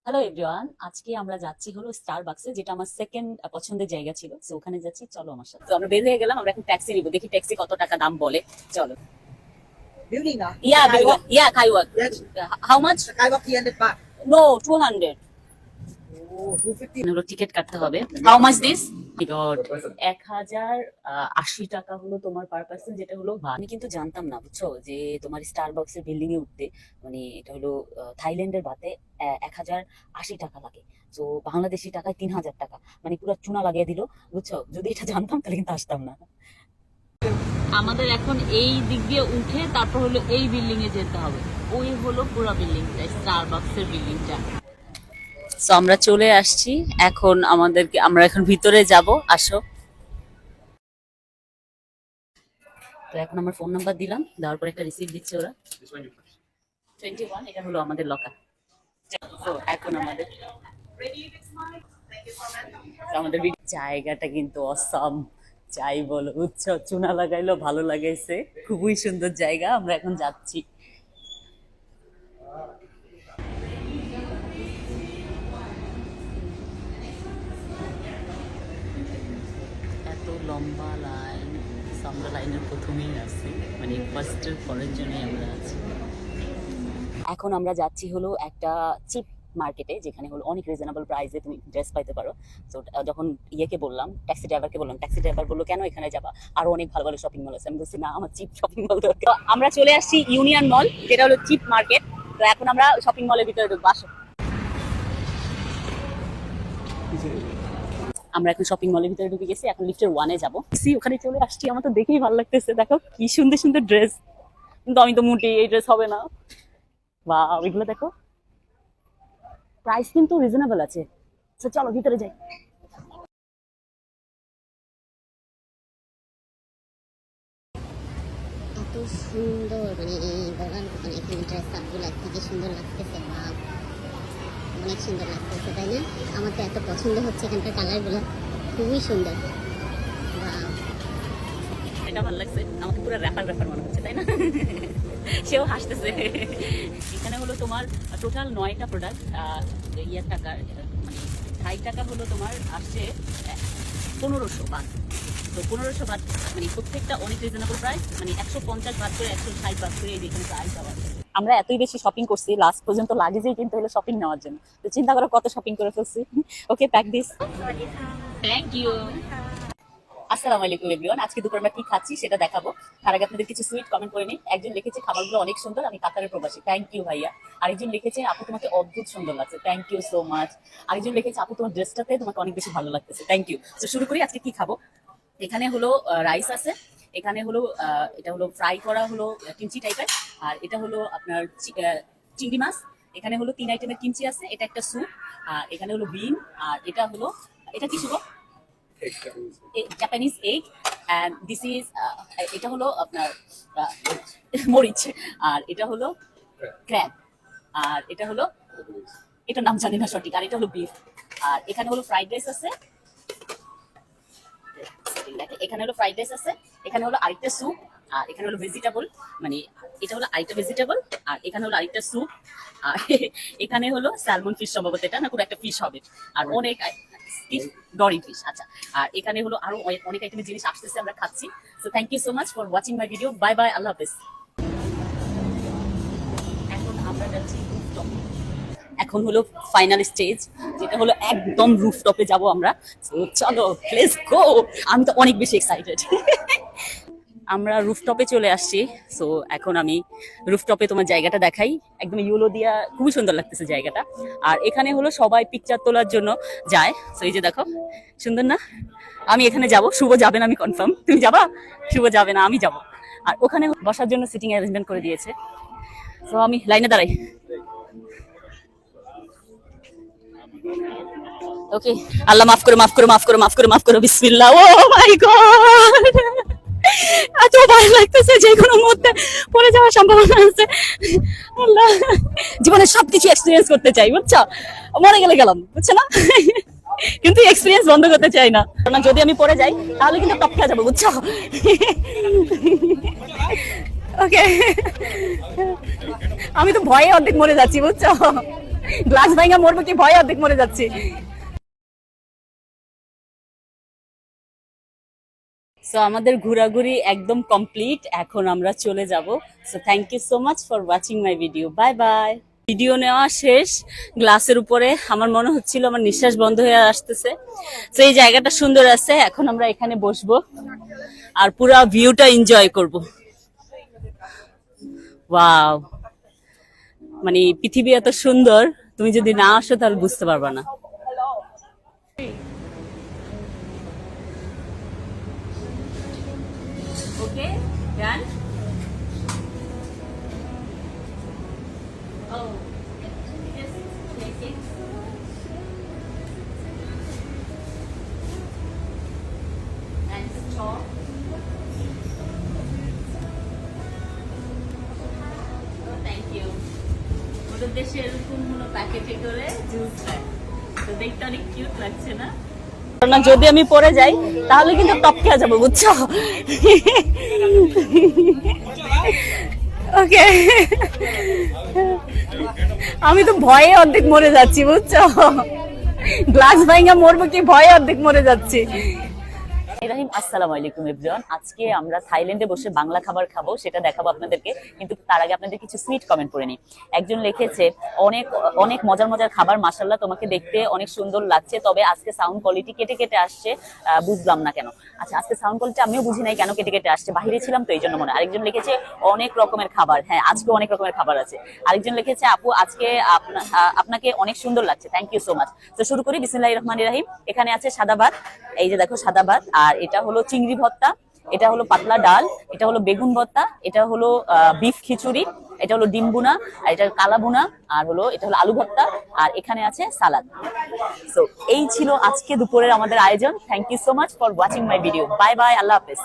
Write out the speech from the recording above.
Hello everyone, আজকে আমরা যাচ্ছি হলো স্টারবাকসে, যেটা আমার সেকেন্ড পছন্দের জায়গা ছিল। তো ওখানে যাচ্ছি, চলো আমার সাথে। তো আমরা বের হয়ে গেলাম, আমরা এখন ট্যাক্সি নিব, দেখি ট্যাক্সি কত টাকা দাম বলে। চলো। Building na. Yeah Skywalk. Yeah skywalk. Yes. How much? Skywalk 300 baht. No, 200 Oh, 250. হলো টিকিট কাটতে হবে। How much this? গড, 1080 টাকা হলো তোমার পার পার্সন, যেটা হলো আমি কিন্তু জানতাম না, বুঝছো, যে তোমার স্টারবাকসের বিল্ডিং এ উঠতে মানে এটা হলো থাইল্যান্ডের বাতে 1080 টাকা লাগে। তো বাংলাদেশি টাকায় 3000 টাকা, মানে পুরো চুনা লাগিয়ে দিল, বুঝছো। যদি এটা জানতাম তাহলে কিন্তু আসতাম না। আমাদের এখন এই দিক দিয়ে উঠে তারপর হলো এই বিল্ডিং এ যেতে হবে। ওই হলো পুরো বিল্ডিংটা, স্টারবাকসের বিল্ডিংটা। তো আমরা চলে আসছি, এখন আমরা এখন ভিতরে যাব, আসো। তো এখন আমার ফোন নাম্বার দিলাম, দেওয়ার পর একটা রিসিপ্ট দিচ্ছে ওরা। 21, এটা হলো আমাদের লকার। তো এখন আমাদের জায়গাটা কিন্তু অসাম, যাই বলো, উৎসব চুনা লাগাইলো, ভালো লাগাইছে, খুবই সুন্দর জায়গা। আমরা এখন যাচ্ছি। এত লম্বা লাইন, আমরা লাইনের প্রথমেই আছি, মানে ফার্স্টের পরের জন্যই আমরা আছি। এখন আমরা যাচ্ছি হলো একটা চিপ মার্কেটে, যেখানে হলো অনেক রিজনেবল প্রাইসে তুমি ড্রেস পাইতে পারো। তো যখন ইয়েকে বললাম, ট্যাক্সি ড্রাইভারকে বললাম, ট্যাক্সি ড্রাইভার বললো কেন এখানে যাবা, আরো অনেক ভালো ভালো শপিং মল আছে। আমি বলছি না, আমার চিপ শপিং মল দরকার। আমরা চলে আসছি ইউনিয়ন মল, যেটা হলো চিপ মার্কেট। তো এখন আমরা শপিং মলের ভিতরে ঢুকবো, আসো। আমরা এখন শপিং মলের ভিতরে ঢুকে গেছি, এখন লিফটের 1-এ যাবো। ওখানে চলে আসছি, আমার তো দেখেই ভালো লাগতেছে, দেখো কি সুন্দর সুন্দর ড্রেস। কিন্তু আমি তো মোটি, এই ড্রেস হবে না। বা ওইগুলো দেখো, প্রাইস কিন্তু রিজনেবল আছে। তো চলো ভিতরে যাই। এত সুন্দর, মানে এই বলার মানে এখানে ড্রেস আপগুলো কি যে সুন্দর লাগতেছে, বা অনেক সুন্দর লাগতেছে, তাই না? আমার তো এত পছন্দ হচ্ছে এখানকার কালারগুলো, খুবই সুন্দর। বাহ, এটা ভালো লাগছে, আমাকে পুরো র্যাপার র্যাপার মনে হচ্ছে, তাই না? সেও হাসতেছে। এখানে হলো তোমার টোটাল 9টা প্রোডাক্ট, ইয়ার টাকা মানে 2.5 টাকা হলো তোমার আসছে 1500 বাদ। তো 1500 বাদ মানে প্রত্যেকটা অনেক রিজনেবল প্রাইস, মানে 150 বাদ করে 160 বাদ করে এই যেখানে প্রাইস দেওয়া আছে। আমরা এতই বেশি শপিং করছি, লাস্ট পর্যন্ত লাগেজেই কিন্তু হলো শপিং নেওয়ার জন্য। তো চিন্তা করো কত শপিং করে ফেলছি। Okay, pack this. Thank you. আসসালামু আলাইকুম এভরিওয়ান, আজকে দুপুর আমরা কি খাচ্ছি সেটা দেখাবো। তার আগে আপনাদের কিছু সুইট কমেন্ট করে নিই। একজন লিখেছে খাবারগুলো অনেক সুন্দর, আমি কাতারের প্রবাসী, থ্যাংক ইউ ভাইয়া। আরেকজন লিখেছে আপু তোমাকে অদ্ভুত সুন্দর লাগছে, থ্যাংক ইউ সো মাচ। আরেকজন লিখেছে আপু তোমার ড্রেসটাতে তোমাকে অনেক বেশি ভালো লাগতেছে, থ্যাংক ইউ। তো শুরু করি, আজকে কি খাবো। এখানে হলো রাইস আছে, এখানে হলো এটা হলো ফ্রাই করা হলো কিমচি টাইপের, আর এটা হলো আপনার চিংড়ি মাছ। এখানে হলো 3 আইটেমের কিমচি আছে, এটা একটা স্যুপ, আর এখানে হলো বিন, আর এটা হলো, এটা কি Shubho, Japanese egg, and this is, এটা হলো আপনার মরিচ, আর এটা হলো ক্র্যাব, আর এটা হলো, এটার নাম জানি না সঠিক, আর এটা হলো বিফ। আর এখানে হলো ফ্রাইড রাইস আছে, এখানে হলো ফ্রাইড রাইস আছে, এখানে হলো আরেকটা স্যুপ, আর এখানে হলো ভেজিটেবল, মানে এটা হলো আরেকটা ভেজিটেবল, আর এখানে হলো আরেকটা স্যুপ, আর এখানে হলো স্যালমন ফিশ, সম্ভবত এটা না, কোনো একটা ফিশ হবে, আর অনেক ডরি ফিশ, আচ্ছা। আর এখানে হলো আরো অনেক আইটেমের জিনিস আসতেছে, আমরা খাচ্ছি। So thank you so much for watching my video, bye bye, আল্লাহ হাফেজ। এখন আমরা যাচ্ছি rooftop। এখন হলো ফাইনাল স্টেজ, যেটা হলো একদম রুফটপে যাব আমরা। So, চলো লেটস গো, আমি তো অনেক বেশি এক্সাইটেড। আমরা রুফটপে চলে আসছি। সো এখন আমি রুফটপে তোমার জায়গাটা দেখাই, একদম ইউলো দিয়া, খুবই সুন্দর লাগতেছে জায়গাটা। আর এখানে হলো সবাই পিকচার তোলার জন্য যায়। সো এই যে দেখো, সুন্দর না? আমি এখানে যাব, শুভ যাবে না আমি কনফার্ম। তুমি যাবা? শুভ যাবে না, আমি যাব। আর ওখানে বসার জন্য সিটিং অ্যারেঞ্জমেন্ট করে দিয়েছে। তো আমি লাইনে দাঁড়াই। ওকে, আল্লাহ মাফ করো, মাফ করো, মাফ করো, মাফ করো, মাফ করো, বিসমিল্লাহ। ও মাই গড, এত ভয় লাগতেছে, যে কোনো মুহূর্তে পড়ে যাওয়ার সম্ভাবনা আছে। আল্লাহ, জীবনে সবকিছু এক্সপিরিয়েন্স করতে চাই, বুঝছো, মরে গেলে গেলাম, বুঝছো না, কিন্তু এক্সপিরিয়েন্স বন্ধ করতে চাই না, কারণ যদি আমি পড়ে যাই তাহলে কিন্তু টপ খেয়ে যাবো, বুঝছো। ওকে, আমি তো ভয়ে অর্ধেক মরে যাচ্ছি, বুঝছো। গ্লাস ভাঙা মরবো কি ভয় অর্ধেক মরে যাচ্ছে। সো আমাদের ঘোরাঘুরি একদম কমপ্লিট, এখন আমরা চলে যাব। So thank you so much for watching my video, bye bye. Video নেওয়া শেষ, গ্লাসের উপরে আমার মনে হচ্ছিল আমার নিঃশ্বাস বন্ধ হয়ে আসতেছে। তো এই জায়গাটা সুন্দর আছে, এখন আমরা এখানে বসবো আর পুরো ভিউটা এনজয় করব। ওয়াও, মানে পৃথিবী এত সুন্দর, তুমি যদি না আসো তাহলে বুঝতে পারবা না। ওকে, ডান। Oh, just take it. And stop. Oh, thank you. ওদের দেশে এরকম হলো প্যাকেটে করে জুস দেয়, তো দেখতে অনেক কিউট লাগছে না? না, যদি আমি পরে যাই তাহলে কিন্তু টপকে যাবো, বুঝছো? ওকে, আমি তো ভয়ে অর্ধেক মরে যাচ্ছি, বুঝছো? গ্লাস ভাঙা মরবো কি ভয়ে অর্ধেক মরে যাচ্ছি। ইব্রাহিম, আসসালামু আলাইকুম এভরিওয়ান। আজকে আমরা থাইল্যান্ডে বসে বাংলা খাবার খাবো, সেটা দেখাবো আপনাদেরকে, কিন্তু তার আগে আপনাদের কিছু সুইট কমেন্ট করে নিই। একজন লিখেছে, অনেক অনেক মজার মজার খাবার, মাশাআল্লাহ, তোমাকে দেখতে অনেক সুন্দর লাগছে, তবে আজকে সাউন্ড কোয়ালিটি কেটে কেটে আসছে, বুঝলাম না কেন। আচ্ছা, আজকে সাউন্ড কোয়ালিটি আমিও বুঝি নাই কেন কেটে কেটে আসছে, বাইরে ছিলাম তো এই জন্য মনে হয়। আরেকজন লিখেছে অনেক রকমের খাবার, হ্যাঁ আজকে অনেক রকমের খাবার আছে। আরেকজন লিখেছে, আপু আজকে আপনাকে অনেক সুন্দর লাগছে, থ্যাংক ইউ সো মাচ। তো শুরু করি, বিসমিল্লাহির রহমানির রহিম। এখানে আছে সাদা ভাত, এই যে দেখো সাদা ভাত, আর এটা হলো চিংড়ি ভর্তা, এটা হলো পাতলা ডাল, এটা হলো বেগুন ভর্তা, এটা হলো বিফ খিচুড়ি, এটা হলো ডিম বুনা, আর এটা কালা বুনা, আর হলো এটা হলো আলু ভর্তা, আর এখানে আছে সালাদ। সো এই ছিল আজকে দুপুরের আমাদের আয়োজন। Thank you so much for watching my video, bye bye, আল্লাহ হাফেজ।